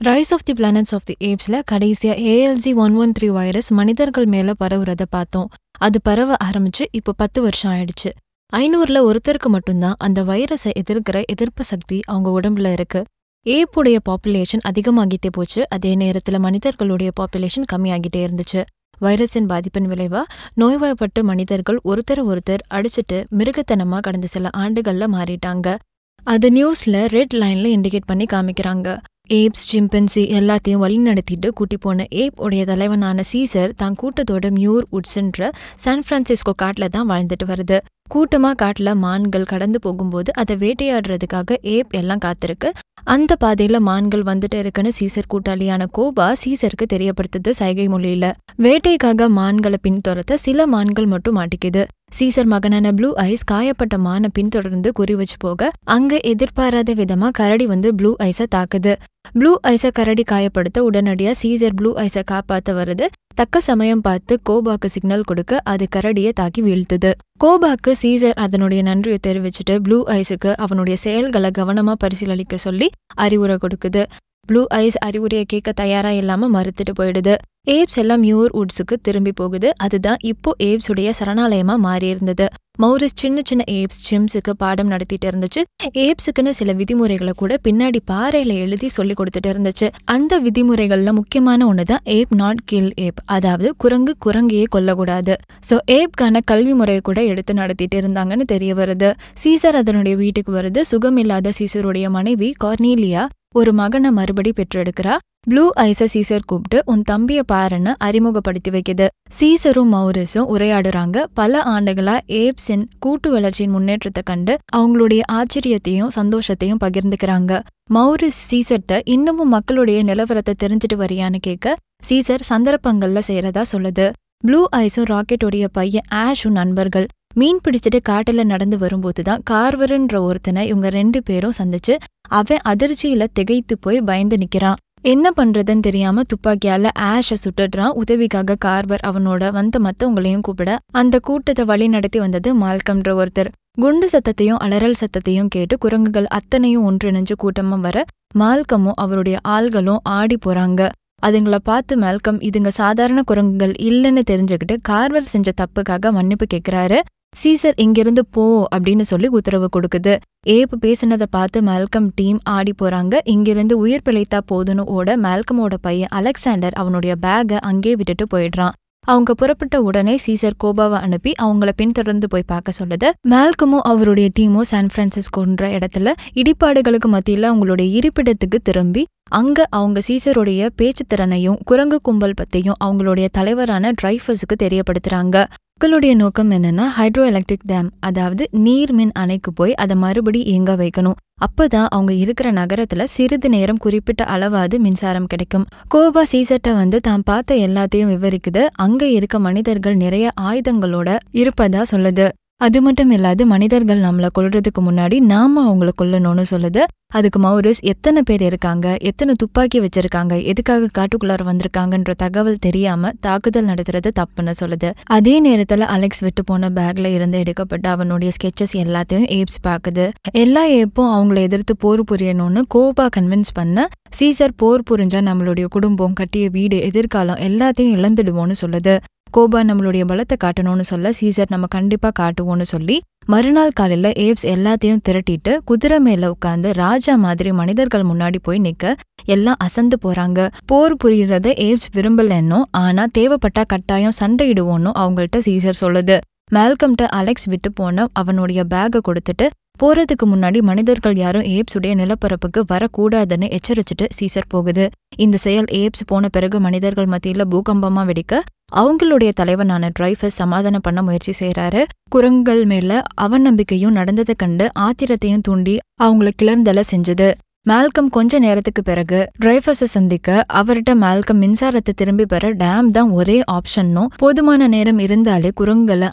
Rice of the planets of the ஏப்ஸ்ல கடைசியா ALZ113 virus மனிதர்கள் மேல பரவுறத பார்த்தோம். அது பரவ ஆரம்பிச்சு இப்போ 10 வருஷம் ஆயிடுச்சு. 500ல ஒருத்தருக்கு மட்டும்தான் அந்த வைரஸை எதிர்க்கிற எதிர்ப்பு சக்தி அவங்க உடம்புல இருக்கு. ஏப்புடைய பாப்புலேஷன் அதிகமாகிட்டே போச்சு. அதே நேரத்துல மனிதர்களுடைய பாப்புலேஷன் கம்மியாகிட்டே இருந்துச்சு. வைரஸின் பாதிப்பின் விளைவா நோய்வாய்ப்பட்டு மனிதர்கள் ஒருத்தர் அடிச்சுட்டு மிருகத்தனமா கடந்த சில ஆண்டுகள்ல மாறிட்டாங்க. அது நியூஸ்ல ரெட் லைன்ல இண்டிகேட் பண்ணி காமிக்கிறாங்க. ஏப்ஸ், சிம்பன்சி எல்லாத்தையும் வழி நடத்திட்டு கூட்டி போன ஏப் உடைய தலைவனான சீசர் தான் கூட்டத்தோட மியூர் உட்ஸ்ன்ற சான் பிரான்சிஸ்கோ காட்டுல தான் வாழ்ந்துட்டு வருது. கூட்டமா காட்டுல மான்கள் கடந்து போகும்போது அதை வேட்டையாடுறதுக்காக ஏப் எல்லாம் காத்திருக்கு. அந்த பாதையில மான்கள் வந்துட்டு இருக்குன்னு சீசர் கூட்டாளியான கோபா சீசருக்கு தெரியப்படுத்துது சைகை மொழியில. வேட்டைக்காக மான்களை பின்தொடர்த்த சில மான்கள் மட்டும் மாட்டிக்குது. சீசர் மகனான ப்ளூ ஐஸ் காயப்பட்ட மானை பின்தொடர்ந்து குறி வச்சு போக அங்க எதிர்பாராத விதமா கரடி வந்து ப்ளூ ஐஸை தாக்குது. ப்ளூ ஐஸை கரடி காயப்படுத்த உடனடியா சீசர் ப்ளூ ஐஸை காப்பாத்த வருது. தக்க சமயம் பார்த்து கோபாக்கு சிக்னல் கொடுக்க அது கரடியை தாக்கி வீழ்த்துது. கோபாக்கு சீசர் அதனுடைய நன்றியை தெரிவிச்சுட்டு ப்ளூ ஐஸுக்கு அவனுடைய செயல்களை கவனமா பரிசீலிக்க சொல்லி அறிவுரை கொடுக்குது. ப்ளூ ஐஸ் அறிவுரையை கேட்க தயாரா இல்லாம மறுத்துட்டு போயிடுது. ஏப்ஸ் எல்லாம் மியூர் உட்ஸுக்கு திரும்பி போகுது. அதுதான் இப்போ ஏப்ஸ் உடைய சரணாலயமா மாறி இருந்தது. மௌரிஸ் சின்ன ஏப்ஸ் சிம்ஸுக்கு பாடம் நடத்திட்டு இருந்துச்சு. ஏப்ஸுக்குன்னு சில விதிமுறைகளை கூட பின்னாடி பாறையில எழுதி சொல்லி கொடுத்துட்டு இருந்துச்சு. அந்த விதிமுறைகள்ல முக்கியமான ஒண்ணுதான் ஏப் நாட் கில் ஏப், அதாவது குரங்கையே கொல்லக்கூடாது. சோ ஏப்கான கல்வி முறையை கூட எடுத்து நடத்திட்டு இருந்தாங்கன்னு தெரிய வருது. சீசர் அதனுடைய வீட்டுக்கு வருது. சுகமில்லாத சீசருடைய மனைவி கார்னீலியா ஒரு மகனை மறுபடி பெற்றெடுக்கிறா. ப்ளூ ஐஸை சீசர் கூப்பிட்டு உன் தம்பிய பாருன்னு அறிமுகப்படுத்தி வைக்குது. சீசரும் மௌரிஸும் உரையாடுறாங்க. பல ஆண்டுகளா ஏப்ஸின் கூட்டு வளர்ச்சியின் முன்னேற்றத்தை கண்டு அவங்களுடைய ஆச்சரியத்தையும் சந்தோஷத்தையும் பகிர்ந்துக்கிறாங்க. மௌரிஸ் சீசர்ட்ட இன்னமும் மக்களுடைய நிலவரத்தை தெரிஞ்சுட்டு வரியான்னு கேட்க சீசர் சந்தர்ப்பங்கள்ல செய்யறதா சொல்லுது. ப்ளூ ஐஸும் ராக்கெட்டோடைய பையன் ஆஷும் நண்பர்கள். மீன் பிடிச்சிட்டு காட்டுல நடந்து வரும்போதுதான் கார்வர்ன்ற ஒருத்தனை இவங்க 2 பேரும் சந்திச்சு அவன் அதிர்ச்சியில திகைத்து போய் பயந்து நிக்கிறான். என்ன பண்றதுன்னு தெரியாம துப்பாக்கியால ஆஷை சுட்டுடுறான். உதவிக்காக கார்வர் அவனோட வந்த மத்தவங்களையும் கூப்பிட அந்த கூட்டத்தை வழி நடத்தி வந்தது மால்கம்ன்ற ஒருத்தர். குண்டு சத்தத்தையும் அலறல் சத்தத்தையும் கேட்டு குரங்குகள் அத்தனையும் ஒன்றிணைஞ்சு கூட்டமா வர மால்கமும் அவருடைய ஆள்களும் ஆடி போறாங்க. அதுங்களை பார்த்து மால்கம் இதுங்க சாதாரண குரங்குகள் இல்லைன்னு தெரிஞ்சுக்கிட்டு கார்வர் செஞ்ச தப்புக்காக மன்னிப்பு கேட்கிறாரு. சீசர் இங்கிருந்து போ அப்படின்னு சொல்லி உத்தரவு கொடுக்குது. ஏப் பேசினதை பார்த்து மால்கம் டீம் ஆடி போறாங்க. இங்கிருந்து உயிர் பிழைத்தா போதுன்னு ஓட மால்கமோட பையன் அலெக்சாண்டர் அவனுடைய பேகை அங்கே விட்டுட்டு போயிடுறான். அவங்க புறப்பட்ட உடனே சீசர் கோபாவை அனுப்பி அவங்கள பின்தொடர்ந்து போய் பார்க்க சொல்லுது. மால்கமும் அவருடைய டீமும் சான் பிரான்சிஸ்கோன்ற இடத்துல இடிபாடுகளுக்கு மத்தியில அவங்களுடைய இருப்பிடத்துக்கு திரும்பி அங்க அவங்க சீசருடைய பேச்சு திறனையும் குரங்கு கும்பல் பத்தியும் அவங்களுடைய தலைவரான டிரைஃபஸுக்கு தெரியப்படுத்துறாங்க. மக்களுடைய நோக்கம் என்னன்னா ஹைட்ரோ எலக்ட்ரிக் டேம், அதாவது நீர் மின் அணைக்கு போய் அதை மறுபடி இயங்க வைக்கணும். அப்பதான் அவங்க இருக்கிற நகரத்துல சிறிது நேரம் குறிப்பிட்ட அளவாது மின்சாரம் கிடைக்கும். கோபா சீசர்ட்ட வந்து தான் பார்த்த எல்லாத்தையும் விவரிக்குது. அங்க இருக்க மனிதர்கள் நிறைய ஆயுதங்களோட இருப்பதா சொல்லுது. அது மட்டும் இல்லாது மனிதர்கள் நம்மளை கொல்றதுக்கு முன்னாடி நாம அவங்கள கொல்லணும்னு சொல்லுது. அதுக்கு மௌரிஸ் எத்தனை பேர் இருக்காங்க, எத்தனை துப்பாக்கி வச்சிருக்காங்க, எதுக்காக காட்டுக்குள்ளார வந்திருக்காங்கன்ற தகவல் தெரியாம தாக்குதல் நடத்துறது தப்புன்னு சொல்லுது. அதே நேரத்துல அலெக்ஸ் விட்டு போன பேக்ல இருந்து எடுக்கப்பட்ட அவனுடைய ஸ்கெச்சஸ் எல்லாத்தையும் ஏப்ஸ் பாக்குது. எல்லா ஏப்பும் அவங்கள எதிர்த்து போர் புரியணும்னு கோபா கன்வின்ஸ் பண்ண சீசர் போர் புரிஞ்சா நம்மளுடைய குடும்பம், கட்டிய வீடு, எதிர்காலம் எல்லாத்தையும் இழந்துடுவோம்னு சொல்லுது. கோபா நம்மளுடைய பலத்தை காட்டணும்னு சொல்ல சீசர் நம்ம கண்டிப்பா காட்டுவோம்னு சொல்லி மறுநாள் காலையில ஏப்ஸ் எல்லாத்தையும் திரட்டிட்டு குதிரை மேல உட்கார்ந்து ராஜா மாதிரி மனிதர்கள் முன்னாடி போய் நிக்க எல்லாம் அசந்து போறாங்க. போர் புரியறத ஏப்ஸ் விரும்பலன்னோ, ஆனா தேவைப்பட்டா கட்டாயம் சண்டையிடுவோன்னு அவங்கள்ட்ட சீசர் சொல்லுது. மால்கம்ட்ட அலெக்ஸ் விட்டு போன அவனுடைய பேகை கொடுத்துட்டு போறதுக்கு முன்னாடி மனிதர்கள் யாரும் ஏப்ஸுடைய நிலப்பரப்புக்கு வரக்கூடாதுன்னு எச்சரிச்சுட்டு சீசர் போகுது. இந்த செயல் ஏப்ஸ் போன பிறகு மனிதர்கள் மத்தியில பூகம்பமா வெடிக்க அவங்களுடைய தலைவனான டிரைஃபஸ் சமாதானம் பண்ண முயற்சி செய்யறாரு. குரங்குகள் மேல அவநம்பிக்கையும் நடந்ததை கண்டு ஆத்திரத்தையும் தூண்டி அவங்கள கிளர்ந்தல செஞ்சது. மால்கம் கொஞ்ச நேரத்துக்கு பிறகு டிரைஃபஸை சந்திக்க அவர்கிட்ட மால்கம் மின்சாரத்தை திரும்பி பெற டேம் தான் ஒரே ஆப்ஷன்னும், போதுமான நேரம் இருந்தாலே குரங்குகளை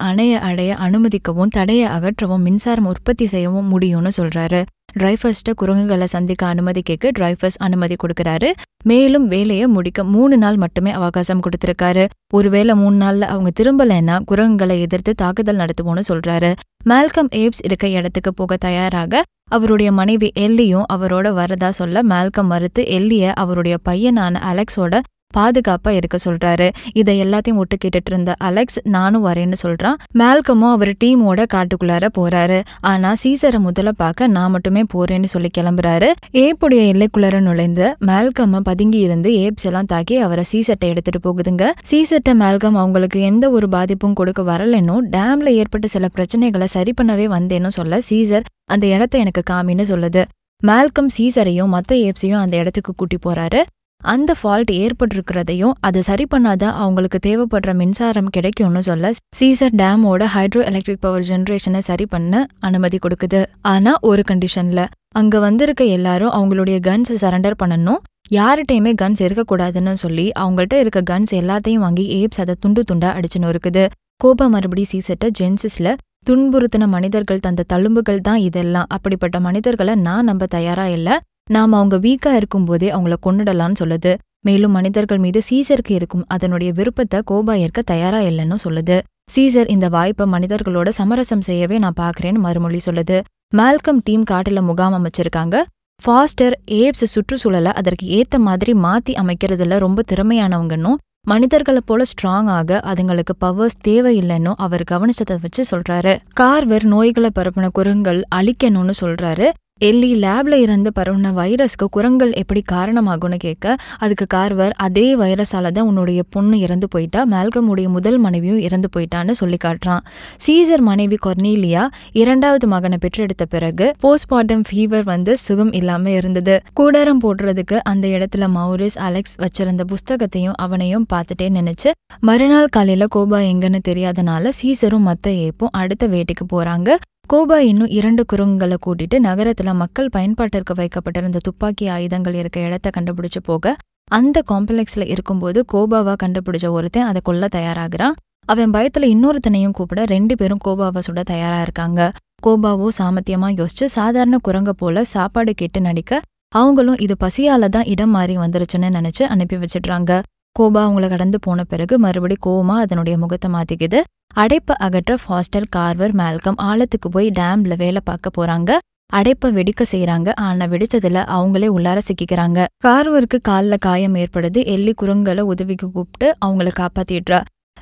அடைய அனுமதிக்கவும் தடையை அகற்றவும் மின்சாரம் உற்பத்தி செய்யவும் முடியும்னு சொல்றாரு. டிரைஃபர்ஸ்ட குரங்குகளை சந்திக்க அனுமதி கேட்க டிரைஃபர்ஸ் அனுமதி கொடுக்கறாரு. மேலும் வேலையை முடிக்க 3 நாள் மட்டுமே அவகாசம் கொடுத்திருக்காரு. ஒருவேளை 3 நாள்ல அவங்க திரும்பலைன்னா குரங்குகளை எதிர்த்து தாக்குதல் நடத்துவோம்னு சொல்றாரு. மால்கம் ஏப்ஸ் இருக்க இடத்துக்கு போக தயாராக அவருடைய மனைவி எல்லியும் அவரோட வரதா சொல்ல மால்கம் மறுத்து எல்லிய அவருடைய பையனான அலெக்ஸோட பாதுகாப்பா இருக்க சொல்றாரு. இதை எல்லாத்தையும் ஒட்டு கேட்டுட்டு இருந்த அலெக்ஸ் நானும் வரேன்னு சொல்றான். மால்கமும் அவர் டீமோட காட்டுக்குள்ளார போறாரு. ஆனா சீசரை முதல்ல பார்க்க நான் மட்டுமே போறேன்னு சொல்லி கிளம்புறாரு. ஏப்புடைய எல்லைக்குள்ளார நுழைந்து மால்கம பதுங்கி இருந்து ஏப்ஸ் எல்லாம் தாக்கி அவரை சீசர்ட்ட எடுத்துட்டு போகுதுங்க. சீசர்ட்ட மால்கம் அவங்களுக்கு எந்த ஒரு பாதிப்பும் கொடுக்க வரலன்னு டேம்ல ஏற்பட்ட சில பிரச்சனைகளை சரி பண்ணவே வந்தேன்னு சொல்ல சீசர் அந்த இடத்த எனக்கு காமின்னு சொல்லுது. மால்கம் சீசரையும் மத்த ஏப்ஸையும் அந்த இடத்துக்கு கூட்டி போறாரு. அந்த ஃபால்ட் ஏற்பட்டிருக்கிறதையும் அதை சரி பண்ணாத அவங்களுக்கு தேவைப்படுற மின்சாரம் கிடைக்கும்னு சொல்ல சீசர் டேமோட ஹைட்ரோ எலக்ட்ரிக் பவர் ஜெனரேஷனை சரி பண்ண அனுமதி கொடுக்குது. ஆனா ஒரு கண்டிஷன்ல, அங்க வந்திருக்க எல்லாரும் அவங்களுடைய கன்ஸை சரண்டர் பண்ணணும், யார்கிட்டையுமே கன்ஸ் இருக்கக்கூடாதுன்னு சொல்லி அவங்கள்ட்ட இருக்க கன்ஸ் எல்லாத்தையும் வாங்கி ஏப்ஸ் அதை துண்டு துண்டா அடிச்சுன்னு இருக்குது. கோபா மறுபடி சீசர்ட்ட ஜென்சிஸ்ல துன்புறுத்தின மனிதர்கள் தந்த தழும்புகள் தான் இதெல்லாம், அப்படிப்பட்ட மனிதர்களை நான் நம்ப தயாரா இல்ல, நாம அவங்க வீக்கா இருக்கும் போதே அவங்கள கொன்னுடலான்னு சொல்லுது. மேலும் மனிதர்கள் மீது சீசருக்கு இருக்கும் அதனுடைய விருப்பத்தை கோபா ஏற்க தயாரா இல்லைன்னு சொல்லுது. சீசர் இந்த வாய்ப்பை மனிதர்களோட சமரசம் செய்யவே நான் பாக்குறேன்னு மறுமொழி சொல்லுது. மால்கம் டீம் காட்டுல முகாம் அமைச்சிருக்காங்க. ஃபாஸ்டர் ஏப்ஸ் சுற்றுச்சூழலை அதற்கு ஏத்த மாதிரி மாத்தி அமைக்கிறதுல ரொம்ப திறமையானவங்கன்னும் மனிதர்களை போல ஸ்ட்ராங் ஆக அதுங்களுக்கு பவர்ஸ் தேவையில்லைன்னு அவர் கவனிச்சதை வச்சு சொல்றாரு. கார்வர் நோய்களை பரப்பின குரங்குகள் அழிக்கணும்னு சொல்றாரு. எல்லி லேப்ல இருந்து பரவுன வைரஸ்க்கு குரங்கள் எப்படி காரணமாகும்னு கேட்க அதுக்கு கார்வர் அதே வைரஸால தான் உன்னுடைய பொண்ணு இறந்து போயிட்டா, மால்கமுடைய முதல் மனைவியும் இறந்து போயிட்டான்னு சொல்லி காட்டுறான். சீசர் மனைவி கொர்னீலியா 2வது மகனை பெற்றெடுத்த பிறகு போஸ்ட்மார்ட்டம் ஃபீவர் வந்து சுகம் இல்லாம இருந்தது. கூடாரம் போடுறதுக்கு அந்த இடத்துல மௌரிஸ் அலெக்ஸ் வச்சிருந்த புஸ்தகத்தையும் அவனையும் பார்த்துட்டே நினைச்சு மறுநாள் காலையில கோபா எங்கன்னு தெரியாதனால சீசரும் மத்த ஏப்பும் அடுத்த வேட்டைக்கு போறாங்க. கோபா இன்னும் 2 குரங்குகளை கூட்டிட்டு நகரத்துல மக்கள் பயன்பாட்டிற்கு வைக்கப்பட்டிருந்த துப்பாக்கி ஆயுதங்கள் இருக்க இடத்த கண்டுபிடிச்சு போக அந்த காம்ப்ளெக்ஸ்ல இருக்கும்போது கோபாவா கண்டுபிடிச்ச ஒருத்தன் அதை கொல்ல தயாராகிறான். அவன் பயத்துல இன்னொருத்தனையும் கூப்பிட 2 பேரும் கோபாவை சுட தயாரா இருக்காங்க. கோபாவோ சாமத்தியமா யோசிச்சு சாதாரண குரங்க போல சாப்பாடு கேட்டு நடிக்க அவங்களும் இது பசியால தான் இடம் மாறி வந்துருச்சுன்னு நினைச்சு அனுப்பி வச்சிடுறாங்க. கோபா அவங்கள கடந்து போன பிறகு மறுபடி கோவமா அதனுடைய முகத்தை மாத்திக்குது. அடைப்பை அகற்ற ஃபாஸ்டர், கார்வர், மால்கம் ஆழத்துக்கு போய் டேம்ல வேலை பார்க்க போறாங்க. அடைப்பை வெடிக்க செய்யறாங்க. ஆனா வெடிச்சதுல அவங்களே உள்ளார சிக்கிக்கிறாங்க. கார்வருக்கு கால்ல காயம் ஏற்படுது. எல்லி குரங்களை உதவிக்கு கூப்பிட்டு அவங்கள காப்பாத்திடுறா.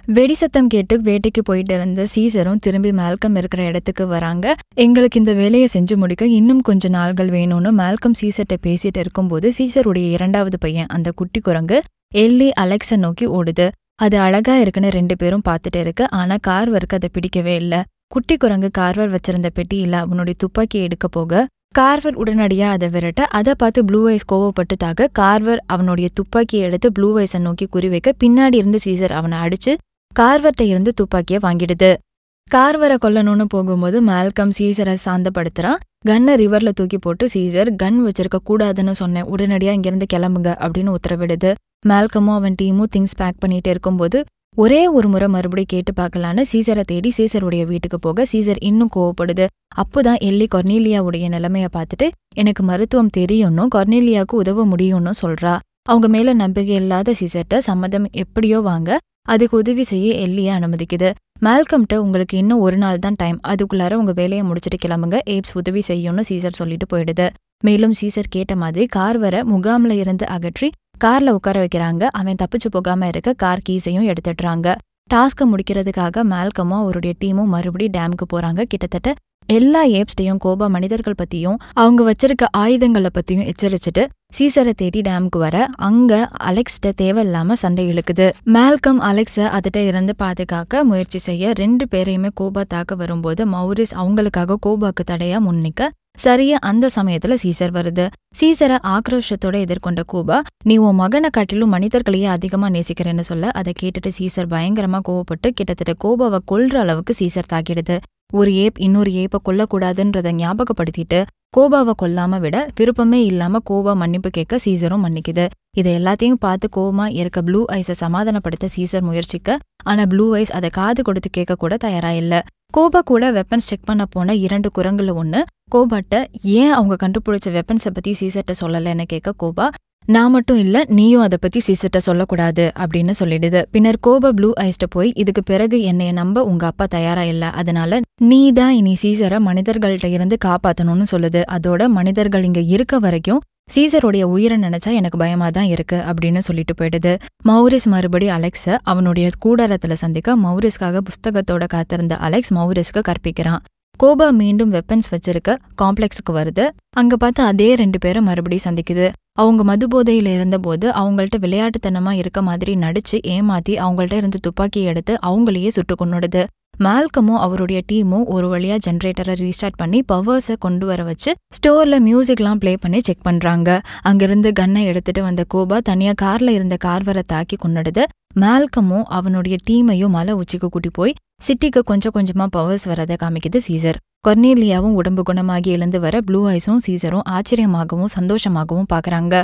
வெடி சத்தம் கேட்டு வேட்டைக்கு போயிட்டு இருந்த சீசரும் திரும்பி மால்கம் இருக்கிற இடத்துக்கு வராங்க. எங்களுக்கு இந்த வேலையை செஞ்சு முடிக்க இன்னும் கொஞ்ச நாள்கள் வேணும்னு மால்கம் சீசர்ட்ட பேசிட்டு இருக்கும்போது சீசருடைய 2வது பையன் அந்த குட்டி குரங்கு எல்லி அலெக்ஸை நோக்கி ஓடுது. அது அழகா இருக்குன்னு 2 பேரும் பார்த்துட்டு இருக்கு. ஆனா கார்வருக்கு அதை பிடிக்கவே இல்ல. குட்டி குரங்கு கார்வர் வச்சிருந்த பெட்டியில அவனுடைய துப்பாக்கியை எடுக்க போக கார்வர் உடனடியா அதை விரட்ட அதை பார்த்து ப்ளூ ஐஸ் கோவப்பட்டு தாக கார்வர் அவனுடைய துப்பாக்கியை எடுத்து ப்ளூ ஐஸை நோக்கி குறிவைக்க பின்னாடி இருந்து சீசர் அவனை அடிச்சு கார்வர்ட்ட இருந்து துப்பாக்கியை வாங்கிடுது. கார்வரை கொல்லணும்னு போகும்போது மால்கம் சீசரை சாந்தப்படுத்துறான். கன்னை ரிவர்ல தூக்கி போட்டு சீசர் கன் வச்சிருக்க கூடாதுன்னு சொன்னேன், உடனடியா இங்கிருந்து கிளம்புங்க அப்படின்னு உத்தரவிடுது. மால்கமும் அவன் டீமும் திங்ஸ் பேக் பண்ணிட்டு இருக்கும்போது ஒரே ஒரு முறை மறுபடியும் கேட்டு பார்க்கலான்னு சீசரை தேடி சீசருடைய வீட்டுக்கு போக சீசர் இன்னும் கோவப்படுது. அப்போதான் எல்லி கொர்னீலியாவுடைய நிலைமைய பார்த்துட்டு எனக்கு மருத்துவம் தெரியும்னு கொர்னீலியாவுக்கு உதவ முடியும்னு சொல்றா. அவங்க மேல நம்பிக்கை இல்லாத சீசர்ட்ட சம்மதம் எப்படியோ வாங்க அதுக்கு உதவி செய்ய எல்லிய அனுமதிக்குது. மால்கம்ட்ட உங்களுக்கு இன்னும் 1 நாள் தான் டைம், அதுக்குள்ளார உங்க வேலையை முடிச்சுட்டு கிளம்புங்க, ஏப்ஸ் உதவி செய்யும்னு சீசர் சொல்லிட்டு போயிடுது. மேலும் சீசர் கேட்ட மாதிரி கார்வரை முகாம்ல இருந்து அகற்றி கார்ல உட்கார வைக்கிறாங்க. அவன் தப்பிச்சு போகாம இருக்க கார் கீஸையும் எடுத்துடுறாங்க. டாஸ்கை முடிக்கிறதுக்காக மால்கமும் அவருடைய டீமும் மறுபடியும் டேமுக்கு போறாங்க. கிட்டத்தட்ட எல்லா ஏப்ஸ்டையும் கோபா மனிதர்கள் பத்தியும் அவங்க வச்சிருக்க ஆயுதங்களை பத்தியும் எச்சரிச்சுட்டு சீசரை தேடி டேமுக்கு வர அங்க அலெக்ஸ்ட தேவையில்லாம சண்டை இழுக்குது. மால்கம் அலெக்ஸ அதிட்ட இருந்து பாதுகாக்க முயற்சி செய்ய 2 பேரையுமே கோபா தாக்க வரும்போது மௌரிஸ் அவங்களுக்காக கோபாக்கு தடையா முன்னிக்க சரியா அந்த சமயத்துல சீசர் வருது. சீசரை ஆக்ரோஷத்தோட எதிர்கொண்ட கோபா நீ உன் மகனை காட்டிலும் மனிதர்களையே அதிகமா நேசிக்கிறேன்னு சொல்ல அதை கேட்டுட்டு சீசர் பயங்கரமா கோவப்பட்டு கிட்டத்தட்ட கோபாவை கொல்ற அளவுக்கு சீசர் தாக்கிடுது. ஒரு ஏப் இன்னொரு ஏப்பை கொல்லக்கூடாதுன்றத ஞாபகப்படுத்திட்டு கோபாவை கொல்லாம விட விருப்பமே இல்லாம கோபா மன்னிப்பு கேட்க சீசரும் மன்னிக்குது. இதை எல்லாத்தையும் பார்த்து கோபமா இருக்க ப்ளூ ஐஸை சமாதானப்படுத்த சீசர் முயற்சிக்க ஆனா ப்ளூ ஐஸ் அதை காது கொடுத்து கேட்க கூட தயாரா இல்ல. கோபா கூட வெப்பன்ஸ் செக் பண்ண போன 2 குரங்குல ஒண்ணு கோபாட்ட ஏன் அவங்க கண்டுபிடிச்ச வெப்பன்ஸை பத்தி சீசர்ட்ட சொல்லலைன்னு கேட்க கோபா நான் மட்டும் இல்ல நீயும் அதை பத்தி சீசர்ட்ட சொல்லக்கூடாது அப்படின்னு சொல்லிடுது. பின்னர் கோபா ப்ளூ ஐஸ்ட போய் இதுக்கு பிறகு என்னைய நம்ப உங்க அப்பா தயாரா இல்ல, அதனால நீ தான் இனி சீசரை மனிதர்கள்ட்ட இருந்து காப்பாத்தணும்னு சொல்லுது. அதோட மனிதர்கள் இங்க இருக்க வரைக்கும் சீசருடைய உயிரை நினைச்சா எனக்கு பயமா தான் இருக்கு அப்படின்னு சொல்லிட்டு போயிடுது. மௌரிஸ் மறுபடி அலெக்ஸ அவனுடைய கூடாரத்துல சந்திக்க மௌரிஸ்க்காக புஸ்தகத்தோட காத்திருந்த அலெக்ஸ் மௌரிஸ்க்கு கற்பிக்கிறான். கோபா மீண்டும் வெப்பன்ஸ் வச்சிருக்க காம்ப்ளெக்ஸுக்கு வருது. அங்க பார்த்து அதே 2 பேரை மறுபடியும் சந்திக்குது. அவங்க மதுபோதையில இருந்தபோது அவங்கள்ட்ட விளையாட்டுத்தனமா இருக்க மாதிரி நடிச்சு ஏமாத்தி அவங்கள்ட்ட இருந்து துப்பாக்கியை எடுத்து அவங்களையே சுட்டு கொன்னுடுது. மால்கமும் அவருடைய டீமும் ஒரு வழியா ஜென்ரேட்டரை ரீஸ்டார்ட் பண்ணி பவர்ஸை கொண்டு வர வச்சு ஸ்டோர்ல மியூசிக்லாம் பிளே பண்ணி செக் பண்றாங்க. அங்கிருந்து கன்னை எடுத்துட்டு வந்த கோபா தனியா கார்ல இருந்த கார்வரை தாக்கி கொன்னுடுது. மால்கமும் அவனுடைய டீமையும் மலை உச்சிக்கு கூட்டி போய் சிட்டிக்கு கொஞ்சம் கொஞ்சமா பவர்ஸ் வரதை காமிக்குது சீசர். கொர்னேலியாவும் உடம்பு குணமாகி எழுந்து வர ப்ளூ ஐஸும் சீசரும் ஆச்சரியமாகவும் சந்தோஷமாகவும் பாக்குறாங்க.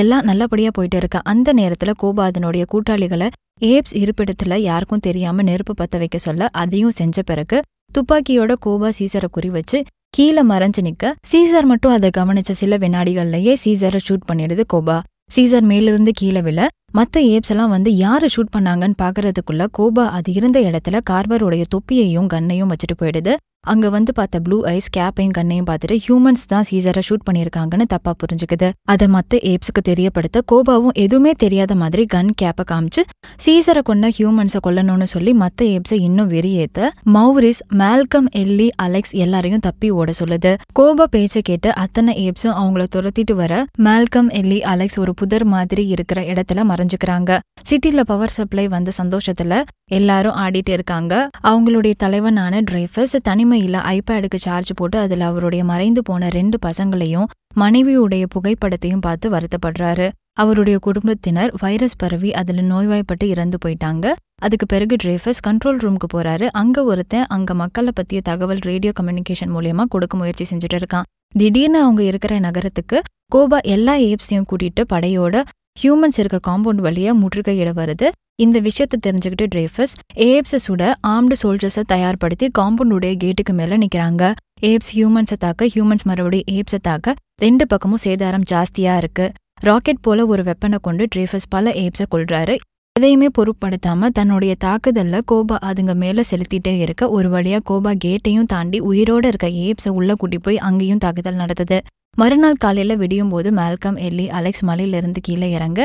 எல்லாம் நல்லபடியா போயிட்டு இருக்க அந்த நேரத்துல கோபா அதனுடைய கூட்டாளிகளை ஏப்ஸ் இருப்பிடத்துல யாருக்கும் தெரியாம நெருப்பு பத்த வைக்க சொல்ல அதையும் செஞ்ச பிறகு துப்பாக்கியோட கோபா சீசரை குறி வச்சு கீழே மறைஞ்சு நிக்க சீசர் மட்டும் அதை கவனிச்ச சில வினாடிகள்லயே சீசரை ஷூட் பண்ணிடுது கோபா. சீசர் மேலிருந்து கீழே விழ மத்த ஏப்ஸ் எல்லாம் வந்து யாரு ஷூட் பண்ணாங்கன்னு பாக்குறதுக்குள்ள கோபா அது இருந்த இடத்துல கார்வருடைய தொப்பியையும் கன்னையும் வச்சுட்டு போயிடுது. அங்க வந்து பார்த்த ப்ளூ ஐஸ் கேப்பையும் கண்ணையும் பார்த்துட்டு ஹியூமன்ஸ் தான் சீசரை ஷூட் பண்ணியிருக்காங்கன்னு தப்பா புரிஞ்சுக்குது. அதை மத்த ஏப்ஸுக்கு தெரியப்படுத்த கோபாவும் எதுவுமே தெரியாத மாதிரி கன் கேப்பை காமிச்சு சீசரை கொன்ன ஹியூமன்ஸை கொல்லணும்னு சொல்லி மத்த ஏப்ஸை இன்னும் வெறியேத்த மௌரிஸ், மால்கம், எல்லி, அலெக்ஸ் எல்லாரையும் தப்பி ஓட சொல்லுது. கோபா பேச்சை கேட்டு அத்தனை ஏப்ஸும் அவங்கள துரத்திட்டு வர மால்கம், எல்லி, அலெக்ஸ் ஒரு புதர் மாதிரி இருக்கிற இடத்துல மறைஞ்சுக்கிறாங்க. சிட்டில பவர் சப்ளை வந்த சந்தோஷத்துல எல்லாரும் ஆடிட்டு இருக்காங்க. அவங்களுடைய தலைவனான டிரைஃபஸ் தனிமையில ஐபேடுக்கு சார்ஜ் போட்டு அதுல அவருடைய மறைந்து போன 2 பசங்களையும் மனைவியுடைய புகைப்படத்தையும் பார்த்து வருத்தப்படுறாரு. அவருடைய குடும்பத்தினர் வைரஸ் பரவி அதுல நோய்வாய்ப்பட்டு இறந்து போயிட்டாங்க. அதுக்கு பிறகு டிரைஃபஸ் கண்ட்ரோல் ரூமுக்கு போறாரு. அங்க ஒருத்தன் அங்க மக்களை பத்திய தகவல் ரேடியோ கம்யூனிகேஷன் மூலியமா கொடுக்க முயற்சி செஞ்சுட்டு இருக்கான். திடீர்னு அவங்க இருக்கிற நகரத்துக்கு கோபா எல்லா ஏப்ஸையும் கூட்டிட்டு படையோட ஹியூமன்ஸ் இருக்க காம்பவுண்ட் வழியா முற்றுகையிட வருது. இந்த விஷயத்தை தெரிஞ்சுக்கிட்டு டிரைஃபஸ் ஏப்ஸை சுட ஆர்ம்டு சோல்ஜர்ஸை தயார்படுத்தி காம்பவுண்டுடைய கேட்டுக்கு மேல நிக்கிறாங்க. ஏப்ஸ் ஹியூமன்ஸை தாக்க, ஹியூமன்ஸ் மறுபடியும் ஏப்ஸை தாக்க 2 பக்கமும் சேதாரம் ஜாஸ்தியா இருக்கு. ராக்கெட் போல ஒரு வெப்பனை கொண்டு டிரைஃபஸ் பல ஏப்ஸை கொல்றாரு. எதையுமே பொருட்படுத்தாம தன்னுடைய தாக்குதல்ல கோபா அதுங்க மேல செலுத்திட்டே இருக்க ஒரு வழியா கோபா கேட்டையும் தாண்டி உயிரோட இருக்க ஏப்ஸை உள்ள கூட்டி போய் அங்கேயும் தாக்குதல் நடத்துது. மறுநாள் காலையில விடியும் போது மால்கம், எல்லி, அலெக்ஸ் மலையில இருந்து கீழே இறங்க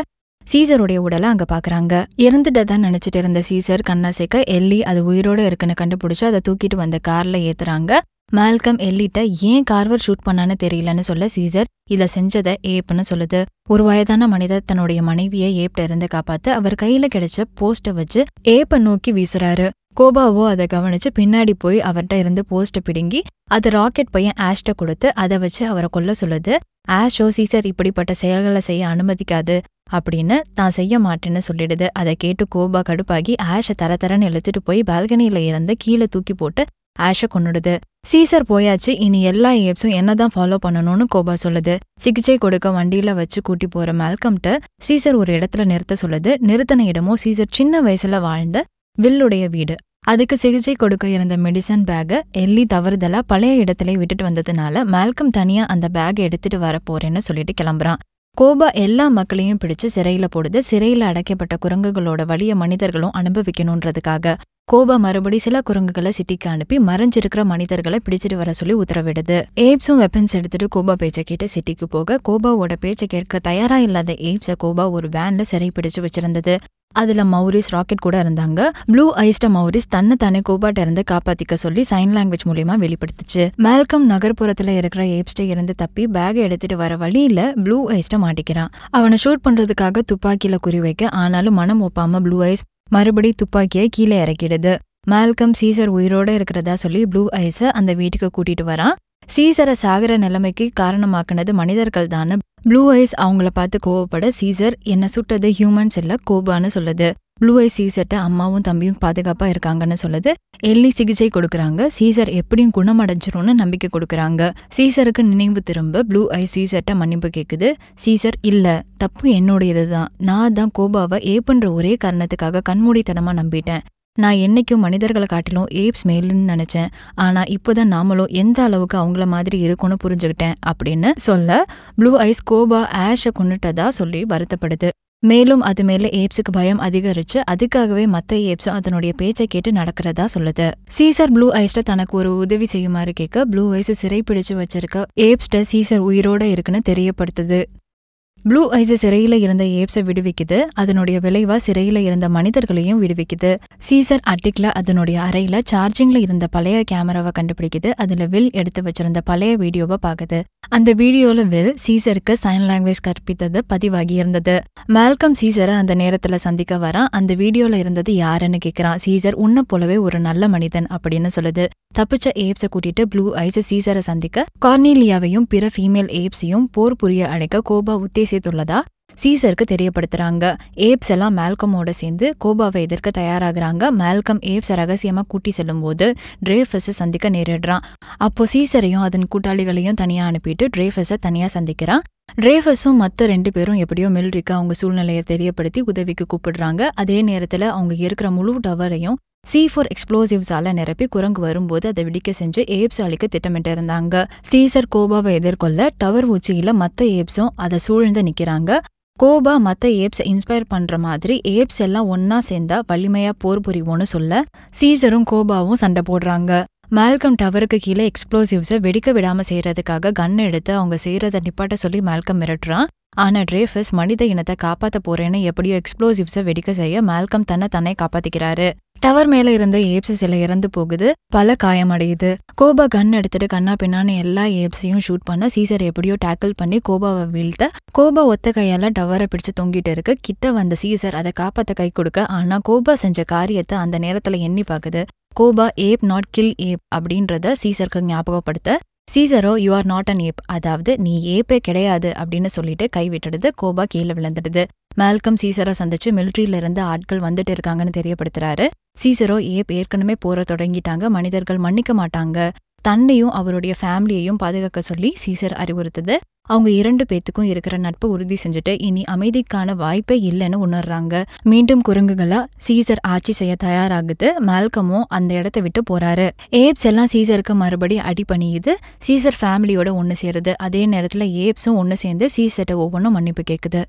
சீசருடைய உடலை அங்க பாக்குறாங்க. இறந்துட்டதான் நினைச்சிட்டு இருந்த சீசர் கண்ணாசைக்க எல்லி அது உயிரோட இருக்குன்னு கண்டுபிடிச்சு அதை தூக்கிட்டு வந்த கார்ல ஏத்துறாங்க. மால்கம் எல்லிட்ட ஏன் கார்வர் ஷூட் பண்ணான்னு தெரியலன்னு சொல்ல சீசர் இத செஞ்சதை ஏப்னு சொல்லுது. ஒரு வயதான மனிதர் தன்னுடைய மனைவியை ஏப்ட இருந்து காப்பாத்து அவர் கையில கிடைச்ச போஸ்ட வச்சு ஏப்ப நோக்கி வீசுறாரு. கோபாவோ அதை கவனிச்சு பின்னாடி போய் அவர்கிட்ட இருந்து போஸ்ட பிடுங்கி அது ராக்கெட் பையன் ஆஷ்ட கொடுத்து அதை வச்சு அவரை கொல்ல சொல்லுது. ஆஷோ சீசர் இப்படிப்பட்ட செயல்களை செய்ய அனுமதிக்காது அப்படின்னு தான் செய்ய மாட்டேன்னு சொல்லிடுது. அதை கேட்டு கோபா கடுப்பாகி ஆஷை தரன்னு இழுத்துட்டு போய் பால்கனியில இருந்து கீழே தூக்கி போட்டு ஆஷை கொன்னுடுது. சீசர் போயாச்சு, இனி எல்லா ஏப்ஸும் என்னதான் ஃபாலோ பண்ணணும்னு கோபா சொல்லுது. சிகிச்சை கொடுக்க வண்டியில வச்சு கூட்டி போற மால்கம்ட்ட சீசர் ஒரு இடத்துல நிறுத்த சொல்லுது. நிறுத்தின இடமோ சீசர் சின்ன வயசுல வாழ்ந்த வில்லுடைய வீடு. அதுக்கு சிகிச்சை கொடுக்க இருந்த மெடிசன் பேக்கை எல்லி தவறுதலா பழைய இடத்துல விட்டுட்டு வந்ததுனால மால்கம் தனியா அந்த பேக்கை எடுத்துட்டு வர போறேன்னு சொல்லிட்டு கிளம்புறான். கோபா எல்லா மக்களையும் பிடிச்சு சிறையில போடுது. சிறையில அடைக்கப்பட்ட குரங்குகளோட வலிய மனிதர்களும் அனுபவிக்கணும்ன்றதுக்காக கோபா மறுபடி சில குரங்குகளை சிட்டிக்கு அனுப்பி மறைஞ்சிருக்கிற மனிதர்களை பிடிச்சிட்டு வர சொல்லி உத்தரவிடுது. ஏப்ஸும் வெப்பன்ஸ் எடுத்துட்டு கோபா பேச்சை கேட்டு சிட்டிக்கு போக கோபாவோட பேச்சை கேட்க தயாரா இல்லாத ஏப்ஸை கோபா ஒரு வேன்ல சிறை பிடிச்சு வச்சிருந்தது. அதுல மௌரிஸ், ராக்கெட் கூட இருந்தாங்க. ப்ளூ ஐஸ்ட மௌரிஸ் தன்னை தானே கோபாட்ட இருந்து காப்பாத்திக்க சொல்லி சைன் லாங்குவேஜ் மூலியமா வெளிப்படுத்துச்சு. மால்கம் நகர்ப்புறத்துல இருக்கிற ஏப்ஸ்ட இருந்து தப்பி பேகை எடுத்துட்டு வர வழியில ப்ளூ ஐஸ்ட மாட்டிக்கிறான். அவனை ஷூட் பண்றதுக்காக துப்பாக்கியில குறி வைக்க ஆனாலும் மனம் ஒப்பாம ப்ளூ ஐஸ் மறுபடி துப்பாக்கியை கீழே இறக்கிடுது. மால்கம் சீசர் உயிரோட இருக்கிறதா சொல்லி ப்ளூ ஐஸ அந்த வீட்டுக்கு கூட்டிட்டு வரான். சீசரை சாகிற நிலைமைக்கு காரணமாக்குனது மனிதர்கள் தானே. ப்ளூ ஐஸ் அவங்கள பார்த்து கோவப்பட சீசர் என்ன சுட்டது ஹியூமன்ஸ் இல்ல கோபான்னு சொல்லுது. ப்ளூ ஐஸ் சீசர்ட்ட அம்மாவும் தம்பியும் பாதுகாப்பா இருக்காங்கன்னு சொல்லுது. எல்லி சிகிச்சை கொடுக்கறாங்க. சீசர் எப்படியும் குணமடைஞ்சிரும்னு நம்பிக்கை கொடுக்கறாங்க. சீசருக்கு நினைவு திரும்ப ப்ளூ ஐஸ் சீசர்ட்ட மன்னிப்பு கேக்குது. சீசர் இல்ல, தப்பு என்னுடையதுதான், நான் தான் கோபாவை ஏப்புன்ற ஒரே காரணத்துக்காக கண்மூடித்தனமா நம்பிட்டேன். நான் என்னைக்கும் மனிதர்களை காட்டிலும் ஏப்ஸ் மேலுன்னு நினைச்சேன். ஆனா இப்போதான் நாமளும் எந்த அளவுக்கு அவங்கள மாதிரி இருக்கும்னு புரிஞ்சுக்கிட்டேன் அப்படின்னு சொல்ல ப்ளூ ஐஸ் கோபா ஆஷை கொன்னுட்டதா சொல்லி வருத்தப்படுது. மேலும் அது மேல ஏப்ஸுக்கு பயம் அதிகரிச்சு அதுக்காகவே மத்த ஏப்ஸும் அதனுடைய பேச்சை கேட்டு நடக்கிறதா சொல்லுது. சீசர் ப்ளூ ஐஸ்ட தனக்கு ஒரு உதவி செய்யுமாறு கேட்க ப்ளூ ஐஸ் சிறை பிடிச்சு வச்சிருக்க ஏப்ஸ்ட சீசர் உயிரோட இருக்குன்னு தெரியப்படுத்துது. ப்ளூ ஐஸ் சிறையில இருந்த ஏப்ஸை விடுவிக்குது. அதனுடைய விளைவா சிறையில இருந்த மனிதர்களையும் விடுவிக்குது. சீசர் அட்டிக்ல அதனுடைய அறையில சார்ஜிங்ல இருந்த பழைய கேமராவை கண்டுபிடிக்குது. அதுல வில் எடுத்து வச்சிருந்த பழைய வீடியோவை பாக்குது. அந்த வீடியோல வில் சீசருக்கு சைன் லாங்குவேஜ் கற்பித்தது பதிவாகி இருந்தது. மால்கம் சீசரை அந்த நேரத்துல சந்திக்க வரான். அந்த வீடியோல இருந்தது யாருன்னு கேக்குறான். சீசர் உன்னை போலவே ஒரு நல்ல மனிதன் அப்படின்னு சொல்லுது. தப்பிச்ச ஏப்ஸை கூட்டிட்டு ப்ளூ ஐஸ் சீசரை சந்திக்க கார்னீலியாவையும் பிற ஃபீமேல் ஏப்ஸையும் போர் புரிய அழைக்க கோபா உத்தேசித்துள்ளதா சீசருக்கு தெரியப்படுத்துறாங்க. ஏப்ஸ் எல்லாம் மால்கமோட சேர்ந்து கோபாவை எதிர்க்க தயாராகிறாங்க. மால்கம் ஏப்ஸ் ரகசியமா கூட்டி செல்லும் போது ட்ரேஃபஸ் சந்திக்க நேரிடுறான். அப்போ சீசரையும் அதன் கூட்டாளிகளையும் தனியா அனுப்பிட்டு ட்ரேஃபஸை தனியா சந்திக்கிறான். ட்ரேஃபஸும் மற்ற 2 பேரும் எப்படியோ மிலிட்ரிக்கு அவங்க சூழ்நிலையை தெரியப்படுத்தி உதவிக்கு கூப்பிடுறாங்க. அதே நேரத்துல அவங்க இருக்கிற முழு டவரையும் C4 எக்ஸ்ப்ளோசிவ்ஸால நிரப்பி குரங்கு வரும்போது அதை வெடிக்க செஞ்சு ஏப்ஸ் அழிக்க திட்டமிட்டு இருந்தாங்க. சீசர் கோபாவை எதிர்கொள்ள டவர் உச்சியில மத்த ஏப்ஸும் அதை சூழ்ந்து நிக்கிறாங்க. கோபா மத்த ஏப்ஸை இன்ஸ்பயர் பண்ற மாதிரி ஏப்ஸ் எல்லாம் ஒன்னா சேர்ந்தா வலிமையா போர் புரிவோன்னு சொல்ல சீசரும் கோபாவும் சண்டை போடுறாங்க. மால்கம் டவருக்கு கீழே எக்ஸ்ப்ளோசிவ்ஸை வெடிக்க விடாம செய்யறதுக்காக கன் எடுத்து அவங்க செய்யறதை நிப்பாட்ட சொல்லி மால்கம் மிரட்டுறான். ஆனா ட்ரேஃபஸ் மனித இனத்தை காப்பாத்த போறேன்னு எப்படியோ எக்ஸ்ப்ளோசிவ்ஸை வெடிக்க செய்ய மால்கம் தன்னை காப்பாத்திக்கிறாரு. டவர் மேல இருந்த ஏப்ஸ் சில இறந்து போகுது, பல காயமடையுது. கோபா கன் எடுத்துட்டு கண்ணா பின்னான்னு எல்லா ஏப்ஸையும் ஷூட் பண்ண சீசர் எப்படியோ டேக்கிள் பண்ணி கோபாவை வீழ்த்த கோபா ஒத்த கையால டவரை பிடிச்சு தொங்கிட்டு இருக்கு. கிட்ட வந்த சீசர் அதை காப்பாத்த கை கொடுக்க ஆனா கோபா செஞ்ச காரியத்தை அந்த நேரத்துல எண்ணி பாக்குது. கோபா ஏப் நாட் கில் ஏப் அப்படின்றத சீசருக்கு ஞாபகப்படுத்த சீசரோ யூ ஆர் நாட் அன் ஏப், அதாவது நீ ஏப்பே கிடையாது அப்படின்னு சொல்லிட்டு கை விட்டுடுது. கோபா கீழே விழுந்துடுது. மால்கம் சீசரை சந்திச்சு மிலிட்ரியில இருந்து ஆட்கள் வந்துட்டு இருக்காங்கன்னு தெரியப்படுத்துறாரு. சீசரோ ஏப் ஏற்கனவே போற தொடங்கிட்டாங்க, மனிதர்கள் மன்னிக்க மாட்டாங்க, தன்னையும் அவருடைய ஃபேமிலியையும் பாதுகாக்க சொல்லி சீசர் அறிவுறுத்துது. அவங்க 2 பேத்துக்கும் இருக்கிற நட்பு உறுதி செஞ்சுட்டு இனி அமைதிக்கான வாய்ப்பே இல்லைன்னு உணர்றாங்க. மீண்டும் குரங்குகளா சீசர் ஆட்சி செய்ய தயாராகுது. மால்கமும் அந்த இடத்த விட்டு போறாரு. ஏப்ஸ் எல்லாம் சீசருக்கு மறுபடி அடிபணியுது. சீசர் ஃபேமிலியோட ஒன்னு சேருது. அதே நேரத்துல ஏப்ஸும் ஒன்னு சேர்ந்து சீசர்ட்ட ஒவ்வொன்றும் மன்னிப்பு கேக்குது.